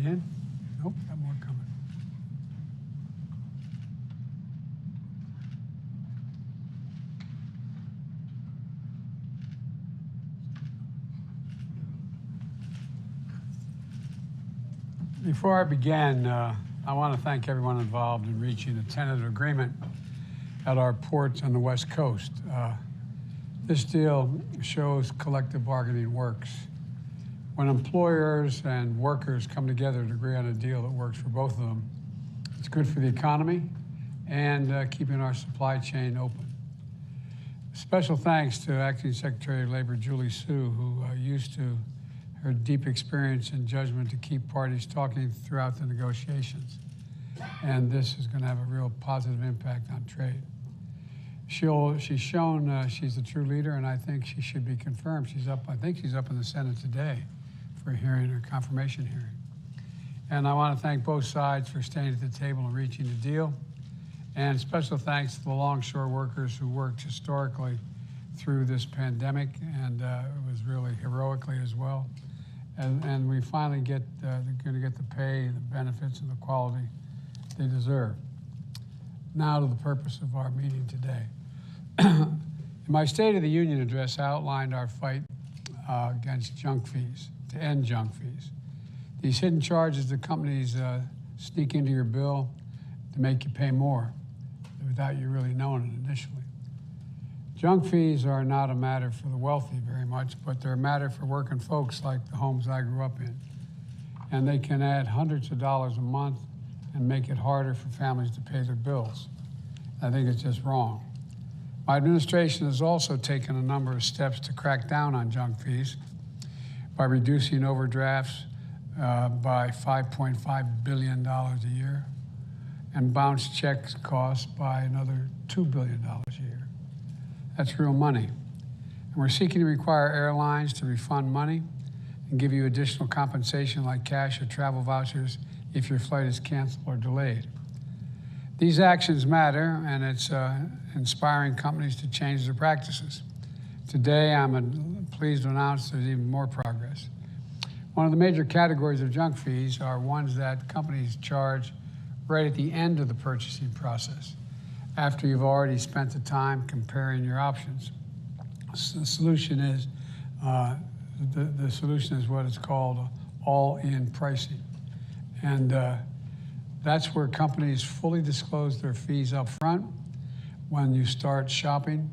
Anybody in? Nope, got more coming. Before I begin, I want to thank everyone involved in reaching a tentative agreement at our ports on the West Coast. This deal shows collective bargaining works. When employers and workers come together to agree on a deal that works for both of them, it's good for the economy and keeping our supply chain open. Special thanks to Acting Secretary of Labor Julie Su, who used her deep experience and judgment to keep parties talking throughout the negotiations. And this is going to have a real positive impact on trade. She's shown she's a true leader, and I think she should be confirmed. I think she's up in the Senate today for a hearing, or confirmation hearing. And I want to thank both sides for staying at the table and reaching a deal. And special thanks to the longshore workers who worked historically through this pandemic, and it was really heroically as well. And we finally they're going to get the pay, the benefits, and the quality they deserve. Now to the purpose of our meeting today. In my State of the Union address, I outlined our fight against junk fees, to end junk fees. These hidden charges that companies sneak into your bill to make you pay more without you really knowing it initially. Junk fees are not a matter for the wealthy very much, but they're a matter for working folks like the homes I grew up in. And they can add hundreds of dollars a month and make it harder for families to pay their bills. I think it's just wrong. My administration has also taken a number of steps to crack down on junk fees by reducing overdrafts by $5.5 billion a year and bounce checks costs by another $2 billion a year. That's real money. And we're seeking to require airlines to refund money and give you additional compensation like cash or travel vouchers if your flight is canceled or delayed. These actions matter, and it's inspiring companies to change their practices. Today, I'm pleased to announce there's even more progress. One of the major categories of junk fees are ones that companies charge right at the end of the purchasing process, after you've already spent the time comparing your options. The solution is what is called all-in pricing. And that's where companies fully disclose their fees up front when you start shopping,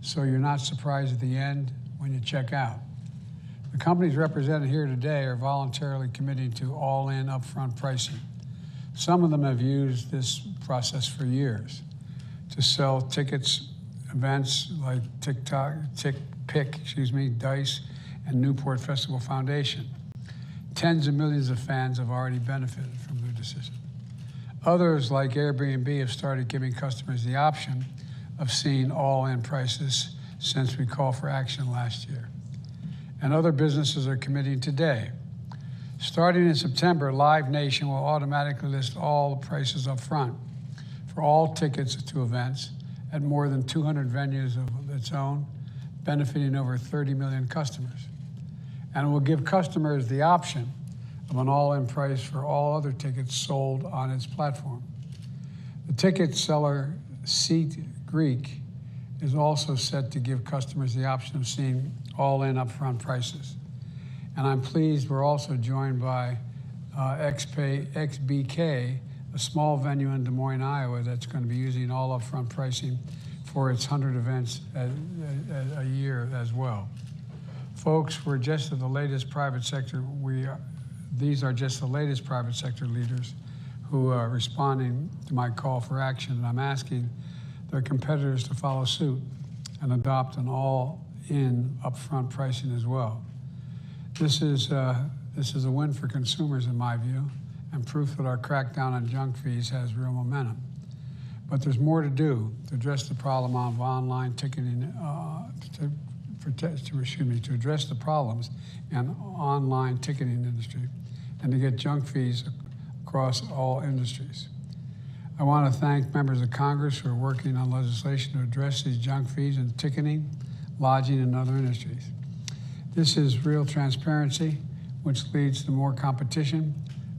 so you're not surprised at the end when you check out. The companies represented here today are voluntarily committing to all-in upfront pricing. Some of them have used this process for years to sell tickets, events like TickPick, Dice, and Newport Festival Foundation. Tens of millions of fans have already benefited from their decision. Others, like Airbnb, have started giving customers the option of seeing all-in prices since we called for action last year. And other businesses are committing today. Starting in September, Live Nation will automatically list all the prices up front for all tickets to events at more than 200 venues of its own, benefiting over 30 million customers. And it will give customers the option of an all-in price for all other tickets sold on its platform. The ticket seller, Seat Greek, is also set to give customers the option of seeing all-in upfront prices. And I'm pleased we're also joined by XBK, a small venue in Des Moines, Iowa, that's going to be using all upfront pricing for its 100 events a year as well. Folks, we're just at the latest private sector. These are just the latest private sector leaders who are responding to my call for action, and I'm asking their competitors to follow suit and adopt an all-in upfront pricing as well. This is a win for consumers, in my view, and proof that our crackdown on junk fees has real momentum. But there's more to do to address the problem of online ticketing, to address the problems in online ticketing industry and to get junk fees across all industries. I want to thank members of Congress who are working on legislation to address these junk fees in ticketing, lodging, and other industries. This is real transparency, which leads to more competition,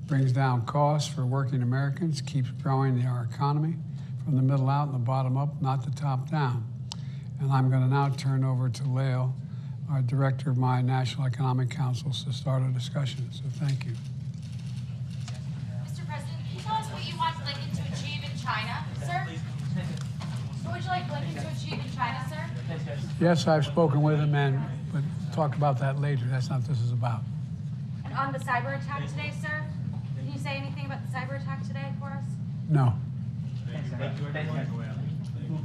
brings down costs for working Americans, keeps growing our economy from the middle out and the bottom up, not the top down. And I'm going to now turn over to Lael, our director of my National Economic Councils, to start a discussion. So thank you. Mr. President, can you tell us what you want Lincoln to achieve in China, sir? What would you like Lincoln to achieve in China, sir? Yes, I've spoken with him, but talk about that later. That's not what this is about. And on the cyber attack today, sir, can you say anything about the cyber attack today for us? No.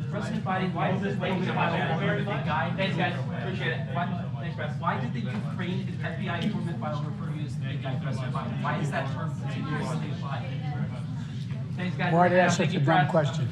President Biden, why is this waiting to file a very big guy? Thanks, guys. Appreciate it. Thanks, President. Why did the Ukraine FBI informant file refer you as the big guy, President Biden? Why is that term continuously applied? Thanks, guys. Why did I ask such a dumb question?